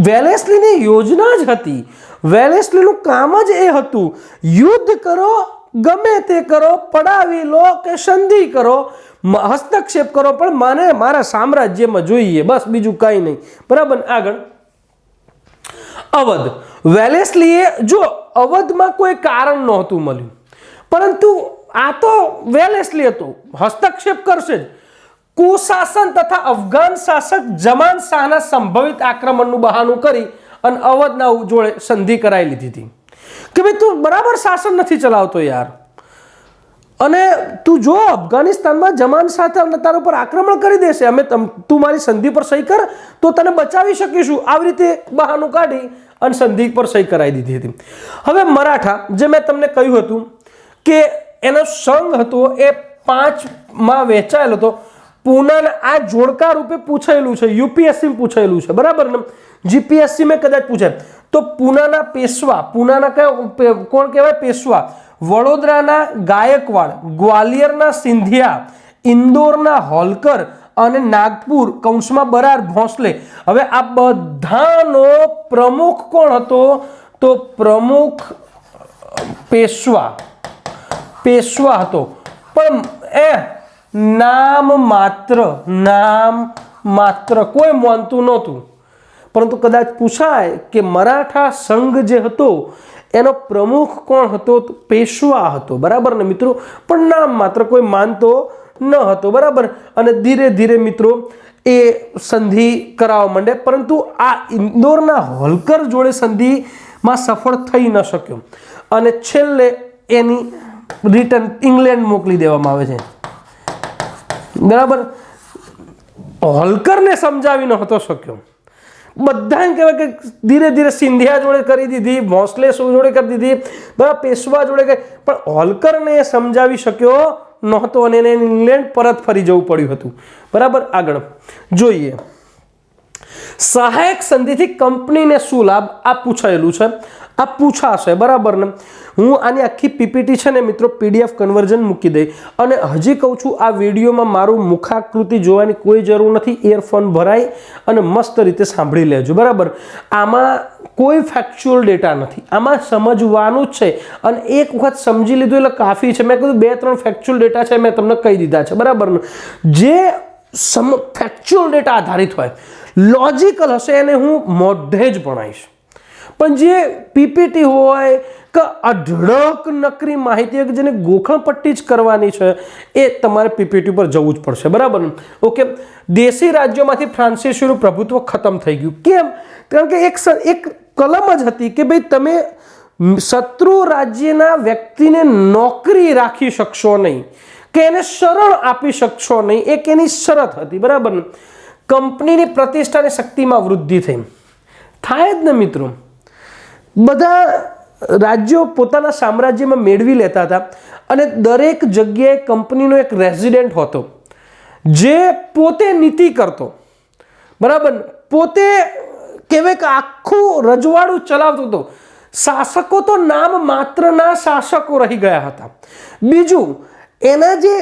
વેલેસ્લીની યોજના જ હતી. વેલેસ્લીનું કામ જ એ હતું, યુદ્ધ કરો, ગમે તે કરો, પડાવી લો કે સંધિ કરો, હસ્તક્ષેપ કરો, પણ મને મારા સામ્રાજ્યમાં જોઈએ, બસ બીજું કંઈ નહીં. બરાબર. આગળ અવધ. વેલેસ્લીએ જો અવધમાં કોઈ કારણ નહોતું મળ્યું, પરંતુ આ તો વેલેસ્લી હતો, હસ્તક્ષેપ કરશે જ. કુશાસન તથા અફઘાન શાસક જમાન શાહના સંભવિત આક્રમણનું બહાનું કરી અને અવધના જોડે સંધિ કરાવી લીધી હતી કે ભાઈ તું બરાબર શાસન નથી ચલાવતો યાર, અને તું જો અફઘાનિસ્તાનમાં જમાન શાહ તારા ઉપર આક્રમણ કરી દેશે, અમે તું મારી સંધિ પર સહી કર તો તને બચાવી શકીશું. આવી રીતે બહાનું કાઢી અને સંધિ પર સહી કરાવી દીધી હતી. હવે મરાઠા, જે મેં તમને કહ્યું હતું કે એનો સંઘ હતો એ 5માં વહેંચાયેલો હતો. પૂનાના આ જોડકા રૂપે પૂછાયેલું છે, યુપીએસસી પૂછાયેલું છે. બરાબર ને, જીપીએસસી માં કદાચ પૂછાય તો પૂનાના પેશવા, પૂનાના કોણ કહેવાય? પેશવા. વડોદરાના ગાયકવાડ, ગ્વાલિયરના સિંધિયા, ઇન્દોરના હોલકર અને નાગપુર કૌંસમાં બરાર ભોંસલે. હવે આ બધાનો પ્રમુખ કોણ હતો? તો પ્રમુખ પેશવા હતો, પણ નામ માત્ર કોઈ માનતું નહોતું. પરંતુ કદાચ પૂછાય કે મરાઠા સંઘ જે હતો એનો પ્રમુખ કોણ હતો? તો પેશવા હતો. બરાબર ને મિત્રો, પણ નામ માત્ર કોઈ માનતો ન હતો. બરાબર. અને ધીરે ધીરે મિત્રો એ સંધિ કરાવવા માંડે, પરંતુ આ ઇન્દોરના હોલકર જોડે સંધિમાં સફળ થઈ ન શક્યો અને છેલ્લે એની રિટર્ન ઇંગ્લેન્ડ મોકલી દેવામાં આવે છે. બરાબર. હોલકરને સમજાવી નહોતો શક્યો. બધા એમ કહેવાય કે ધીરે ધીરે સિંધિયા જોડે કરી દીધી, ભોંસલે જોડે કરી દીધી, બરાબર, પેશવા જોડે કરી, પણ હોલકરને સમજાવી શક્યો નહોતો અને એને ઇંગ્લેન્ડ પરત ફરી જવું પડ્યું હતું. બરાબર. આગળ જોઈએ, સહાયક સંધિથી કંપનીને શું લાભ? આ પૂછાયેલું છે, આ પૂછાશે. બરાબર ને, હું આની આખી પીપીટી છે ને મિત્રો પીડીએફ કન્વર્ઝન મૂકી દઈ. અને હજી કહું છું, આ વિડીયોમાં મારું મુખાકૃતિ જોવાની કોઈ જરૂર નથી. ઇયરફોન ભરાય અને મસ્ત રીતે સાંભળી લેજો. બરાબર. આમાં કોઈ ફેક્ચ્યુઅલ ડેટા નથી, આમાં સમજવાનું જ છે, અને એક વખત સમજી લીધું એટલે કાફી છે. મેં કીધું 2-3 ફેક્ચ્યુઅલ ડેટા છે, મેં તમને કહી દીધા છે. બરાબર. જે ફેક્ચ્યુઅલ ડેટા આધારિત હોય, લોજિકલ હશે, એને હું મોઢે જ ભણાવીશ. પણ જે પીપીટી હોય કે અઢળક નકરી માહિતી હોય કે જેને ગોખણપટ્ટી જ કરવાની છે, એ તમારે પીપીટી પર જવું જ પડશે. બરાબર. ઓકે. દેશી રાજ્યોમાંથી ફ્રાન્સિસીઓનું પ્રભુત્વ ખતમ થઈ ગયું. કેમ? કારણ કે એક કલમ જ હતી કે ભાઈ તમે શત્રુ રાજ્યના વ્યક્તિને નોકરી રાખી શકશો નહીં કે એને શરણ આપી શકશો નહીં, એક એની શરત હતી. બરાબર. કંપનીની પ્રતિષ્ઠા અને શક્તિમાં વૃદ્ધિ થઈ. થાય જ ને મિત્રો, બધા રાજ્યો પોતાના સામ્રાજ્યમાં મેળવી લેતા હતા અને દરેક જગ્યાએ કંપનીનો એક રેઝિડેન્ટ હતો જે પોતે નીતિ કરતો. બરાબર. પોતે કહેવાય કે આખું રજવાડું ચલાવતો હતો. શાસકો તો નામ માત્રના શાસકો રહી ગયા હતા. બીજું, એના જે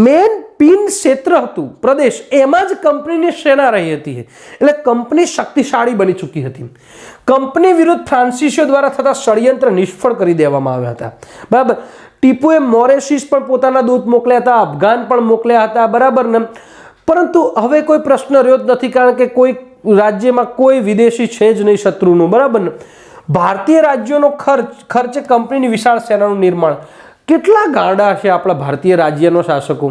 મેન પિન ક્ષેત્ર હતું, પ્રદેશ, એમાં જ કંપનીની સેના રહી હતી. એટલે કંપની શક્તિશાળી બની ચૂકી હતી. કંપની વિરુદ્ધ ફ્રાન્સિસીઓ દ્વારા થતા ષડયંત્ર નિષ્ફળ કરી દેવામાં આવ્યા હતા. બરાબર. ટીપુએ મોરેશિસ પણ પોતાના દૂત મોકલ્યા હતા, અફઘાન પણ મોકલ્યા હતા. બરાબર ને, પરંતુ હવે કોઈ પ્રશ્ન રહ્યો જ નથી, કારણ કે કોઈ રાજ્યમાં કોઈ વિદેશી છે જ નહીં શત્રુનું. બરાબર ને. ભારતીય રાજ્યોનો ખર્ચે કંપનીની વિશાળ સેનાનું નિર્માણ. કેટલા ગાંડા છે આપણા ભારતીય રાજ્યનો શાસકો,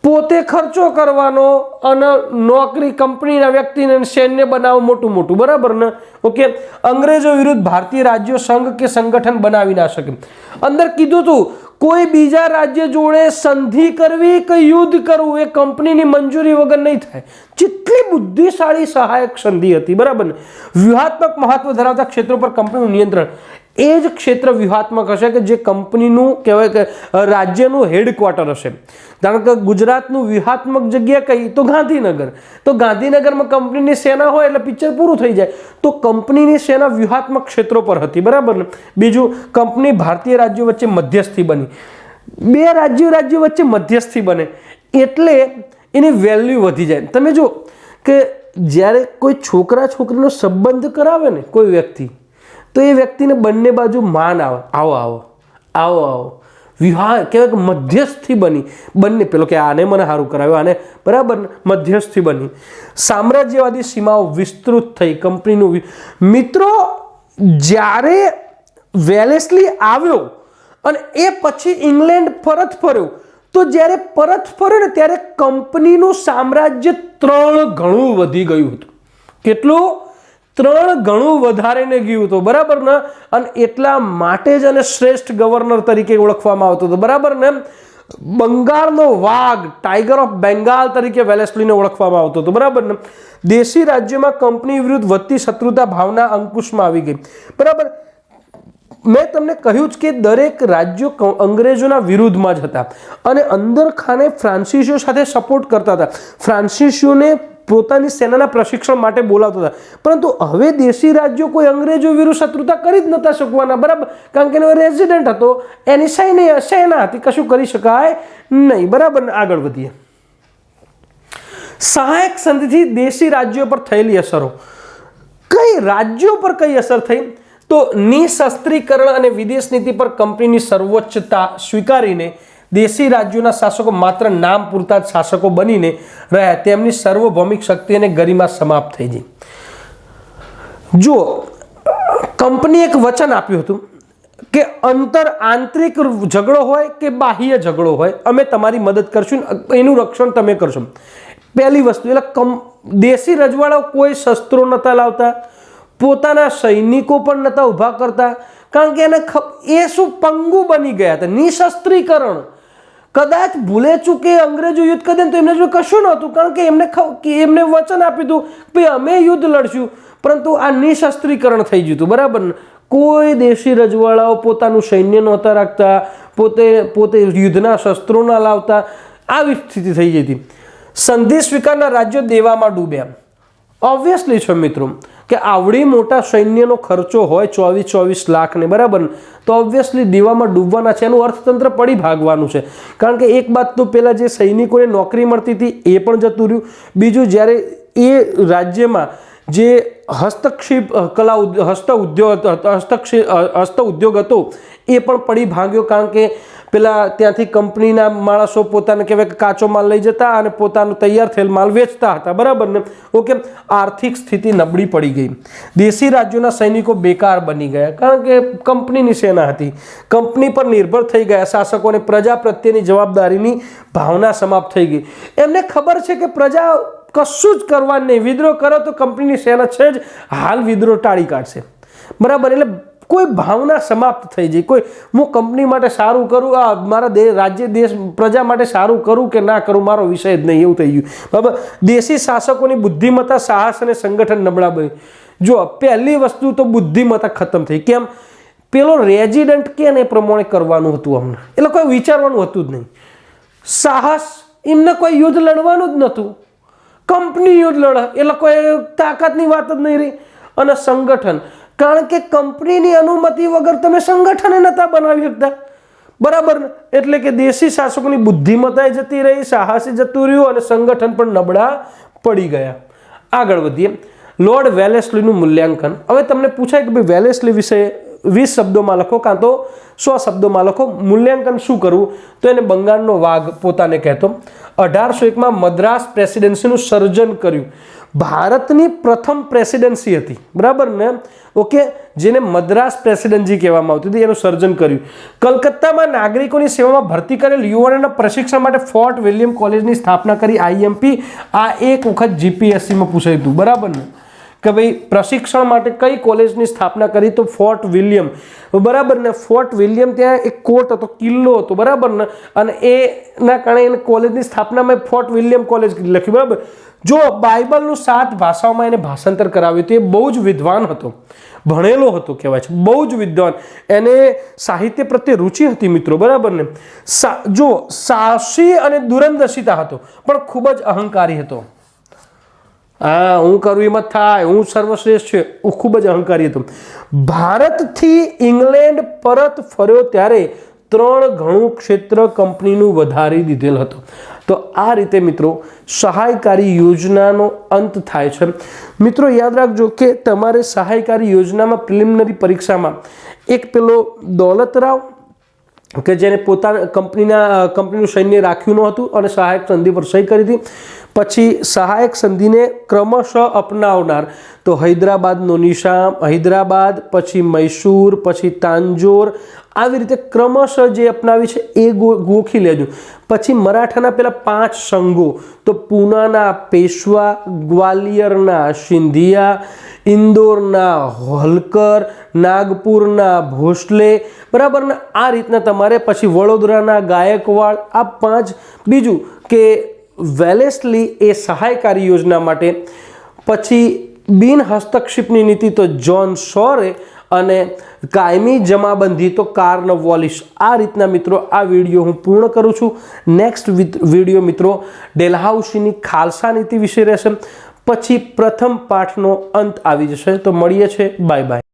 પોતે ખર્ચો કરવાનો અને નોકરી કંપનીના વ્યક્તિને સૈન્ય બનાવો મોટું. બરાબર ને. ઓકે. અંગ્રેજો વિરુદ્ધ ભારતીય રાજ્યો સંઘ કે સંગઠન બનાવી ના શકે. અંદર કીધું હતું કોઈ બીજા રાજ્ય જોડે સંધિ કરવી કે યુદ્ધ કરવું એ કંપનીની મંજૂરી વગર નહીં થાય. જેટલી બુદ્ધિશાળી સહાયક સંધિ હતી. બરાબર ને. વ્યૂહાત્મક મહત્વ ધરાવતા ક્ષેત્રો પર કંપનીનું નિયંત્રણ. એ જ ક્ષેત્ર વ્યૂહાત્મક હશે કે જે કંપનીનું કહેવાય કે રાજ્યનું હેડક્વાર્ટર હશે. કારણ કે ગુજરાતનું વ્યૂહાત્મક જગ્યા કઈ? તો ગાંધીનગર. તો ગાંધીનગરમાં કંપનીની સેના હોય એટલે પિક્ચર પૂરું થઈ જાય. તો કંપનીની સેના વ્યૂહાત્મક ક્ષેત્રો પર હતી. બરાબર ને. બીજું, કંપની ભારતીય રાજ્યો વચ્ચે મધ્યસ્થી બની. બે રાજ્યો વચ્ચે મધ્યસ્થી બને એટલે એની વેલ્યુ વધી જાય. તમે જો કે જ્યારે કોઈ છોકરા છોકરીનો સંબંધ કરાવે ને કોઈ વ્યક્તિ, તો એ વ્યક્તિને બંને બાજુ માન આવે, આવો આવો આવો આવો, વિવાહ કહેવાય કે મધ્યસ્થી બની, બંને પેલો કે આને મને સારું કરાવ્યું, આને બરાબર મધ્યસ્થી બની, સામ્રાજ્યવાદી સીમાઓ વિસ્તૃત થઈ કંપનીનું. મિત્રો જ્યારે વેલેસ્લી આવ્યો અને એ પછી ઇંગ્લેન્ડ પરત ફર્યો, તો જ્યારે પરત ફર્યો ને ત્યારે કંપનીનું સામ્રાજ્ય 3 ગણું વધી ગયું હતું. કેટલું? 3 ગણું વધારીને ગયું હતું, બરાબર ને. અને એટલા માટે જ એને શ્રેષ્ઠ ગવર્નર તરીકે ઓળખવામાં આવતો હતો, બરાબર ને. બંગાળનો વાઘ, ટાઈગર ઓફ બેંગાલ તરીકે વેલેસ્લીને ઓળખવામાં આવતો હતો, બરાબર ને. દેશી રાજ્યોમાં કંપની વિરુદ્ધ વધતી શત્રુતા ભાવના અંકુશમાં આવી ગઈ, બરાબર. મેં તમને કહ્યું જ કે દરેક રાજ્યો અંગ્રેજોના વિરુદ્ધમાં જ હતા અને અંદર ખાને ફ્રાન્સિસીઓ સાથે સપોર્ટ કરતા હતા. ફ્રાન્સિસીઓને પોતાની સેનાના પ્રશિક્ષણ માટે બોલાવતા હતા. પરંતુ હવે દેશી રાજ્યો કોઈ અંગ્રેજો વિરુદ્ધ શત્રુતા કરી જ નતા શકવાના, બરાબર. કારણ કે એનો રેઝિડન્ટ હતો, એની સેના હતી, કશું કરી શકાય નહીં, બરાબર. આગળ વધીએ. સહાયક સંધિથી દેશી રાજ્યો પર થયેલી અસરો. કઈ રાજ્યો પર કઈ અસર થઈ? તો નિશસ્ત્રીકરણ અને વિદેશ નીતિ પર કંપનીની સર્વોચ્ચતા સ્વીકારીને દેશી રાજ્યોના શાસકો માત્ર નામ પૂરતા જ શાસકો બનીને રહ્યા. તેમની સાર્વભૌમિક શક્તિ અને ગરિમા સમાપ્ત થઈ ગઈ. જો કંપની એક વચન આપ્યું હતું કે આંતરિક ઝઘડો હોય કે બાહ્ય ઝઘડો હોય, અમે તમારી મદદ કરશું, એનું રક્ષણ તમે કરશો. પહેલી વસ્તુ એટલે દેશી રજવાડાઓ કોઈ શસ્ત્રો નતા લાવતા, પોતાના સૈનિકો પણ નતા ઊભા કરતા, કારણ કે એને એ શું પંગુ બની ગયા હતા. નિશસ્ત્રીકરણ. કદાચ ભૂલે ચૂકે અંગ્રેજો યુદ્ધ કરે તો એમને જો કશું નહોતું, કારણ કે એમને વચન આપ્યું હતું કે અમે યુદ્ધ લડશું, પરંતુ આ નિશસ્ત્રીકરણ થઈ ગયું હતું, બરાબર. કોઈ દેશી રજવાડાઓ પોતાનું સૈન્ય નહોતા રાખતા, પોતે યુદ્ધના શસ્ત્રો ના લાવતા, આવી સ્થિતિ થઈ જતી. સંધિ સ્વીકારના રાજ્યો દેવામાં ડૂબ્યા. ઓબ્વિયસલી છે મિત્રો કે આવડી મોટા સૈન્યનો ખર્ચો હોય 24 લાખને, બરાબર, તો ઓબ્વિયસલી દેવામાં ડૂબવાના છે. એનું અર્થતંત્ર પડી ભાગવાનું છે. કારણ કે એક બાદ તો પેલા જે સૈનિકોને નોકરી મળતી હતી એ પણ જતું રહ્યું. બીજું, જ્યારે એ રાજ્યમાં જે હસ્ત ઉદ્યોગ હતો એ પણ પડી ભાગ્યો. કારણ કે પેલા ત્યાંથી કંપનીના માણસો પોતાને કહેવાય કે કાચો માલ લઈ જતા અને પોતાનો તૈયાર થયેલ માલ વેચતા હતા, બરાબર ને. ઓકે, આર્થિક સ્થિતિ નબળી પડી ગઈ. દેશી રાજ્યોના સૈનિકો બેકાર બની ગયા, કારણ કે કંપનીની સેના હતી. કંપની પર નિર્ભર થઈ ગયા શાસકોને પ્રજા પ્રત્યેની જવાબદારીની ભાવના સમાપ્ત થઈ ગઈ. એમને ખબર છે કે પ્રજા કશું જ કરવાનું નહીં, વિદ્રોહ કરો તો કંપનીની સેના છે જ હાલ વિદ્રોહ ટાળી કાઢશે, બરાબર. એટલે કોઈ ભાવના સમાપ્ત થઈ જાય. કોઈ હું કંપની માટે સારું કરું, આ મારા રાજ્ય દેશ પ્રજા માટે સારું કરું કે ના કરું મારો વિષય જ નહીં, એવું થઈ ગયું, બરાબર. દેશી શાસકોની બુદ્ધિમત્તા, સાહસ અને સંગઠન નબળા બની. જો પહેલી વસ્તુ તો બુદ્ધિમત્તા ખતમ થઈ. કેમ? પેલો રેઝિડન્ટ કે ને એ પ્રમાણે કરવાનું હતું અમને, એટલે કોઈ વિચારવાનું હતું જ નહીં. સાહસ, એમને કોઈ યુદ્ધ લડવાનું જ નહોતું. કંપની યુદ્ધ લડે એટલે કોઈ તાકાતની વાત જ નહીં રહી. અને સંગઠન, કારણ કે કંપનીની અનુમતિ વગર તમે સંગઠન નતા બનાવી શકતા, બરાબર ને. એટલે કે દેશી શાસકોની બુદ્ધિમત્તા જતી રહી, સાહસે જતું રહ્યું અને સંગઠન પણ નબળા પડી ગયા. આગળ વધીએ. લોર્ડ વેલેસ્લીનું મૂલ્યાંકન. હવે તમને પૂછાય કે ભાઈ વેલેસ્લી વિશે 20 શબ્દોમાં લખો કાં તો 100 શબ્દોમાં લખો. મૂલ્યાંકન શું કરવું? તો એને બંગાળનો વાઘ પોતાને કહેતો. 1801માં મદ્રાસ પ્રેસિડેન્સીનું સર્જન કર્યું. ભારતની પ્રથમ પ્રેસિડેન્સી હતી, બરાબર ને. ઓકે, જેને મદ્રાસ પ્રેસિડેન્સી કહેવામાં આવતી હતી, એનું સર્જન કર્યું. કલકત્તામાં નાગરિકોની સેવામાં ભરતી કરેલ યુવાનોના પ્રશિક્ષણ માટે ફોર્ટ વિલિયમ કોલેજની સ્થાપના કરી. IMP આ એક વખત GPSCમાં પૂછાયું હતું, બરાબર ને, કે ભાઈ પ્રશિક્ષણ માટે કઈ કોલેજની સ્થાપના કરી? તો ફોર્ટ વિલિયમ, બરાબર ને. ફોર્ટ વિલિયમ ત્યાં એક કોટ હતો, કિલ્લો હતો, બરાબર ને. અને એના કારણે એને કોલેજની સ્થાપનામાં ફોર્ટ વિલિયમ કોલેજ લખ્યું, બરાબર. જો બાઇબલનું 7 ભાષાઓમાં એને ભાષાંતર કરાવ્યું હતું. એ બહુ જ વિદ્વાન હતો, ભણેલો હતો કહેવાય છે, બહુ જ વિદ્વાન. એને સાહિત્ય પ્રત્યે રુચિ હતી મિત્રો, બરાબર ને. જો સાહસી અને દૂરંદર્શિતા હતો, પણ ખૂબ જ અહંકારી હતો. હા, હું કરું એમાં થાય, હું સર્વશ્રેષ્ઠ છે, હું ખૂબ જ અહંકારી હતો. ભારતથી ઇંગ્લેન્ડ પરત ફર્યો ત્યારે 3 ગણું ક્ષેત્ર કંપનીનું વધારી દીધેલ હતું. તો આ રીતે મિત્રો સહાયકારી યોજનાનો અંત થાય છે। મિત્રો યાદ રાખજો કે તમારે સહાયકારી યોજનામાં પ્રિલિમિનરી પરીક્ષામાં એક પેલો દોલતરાવ કે જેને પોતાના કંપનીનું સૈન્ય રાખ્યું ન હતું અને સહાયક સંધિ પર સહી કરી હતી, પછી સહાયક સંધિને ક્રમશઃ અપનાવનાર તો હૈદરાબાદનો નિઝામ, હૈદરાબાદ, પછી મૈસૂર, પછી તાંજોર, આવી રીતે ક્રમશઃ જે અપનાવી છે એ ગોખી લેજો। પછી મરાઠાના પેલા 5 સંઘો તો પૂનાના પેશવા, ગ્વાલિયરના સિંધિયા, ઇન્દોરના હોલકર, નાગપુરના ભોસલે, બરાબર ને આ રીતના તમારે પછી વડોદરાના ગાયકવાડ, આ 5। બીજું કે વેલેસ્લી એ સહાયકારી યોજના માટે, પછી બિન હસ્તક્ષેપની નીતિ તો જોન સોરે અને કાયમી જમાબંધી તો કાર્નવોલિસ। આ રીતના મિત્રો આ વિડીયો હું પૂર્ણ કરું છું। નેક્સ્ટ વિડીયો મિત્રો ડેલહાઉસીની ખાલસા નીતિ વિશે રહેશે, પછી પ્રથમ પાઠનો અંત આવી જશે। તો મળીએ છીએ, બાય બાય।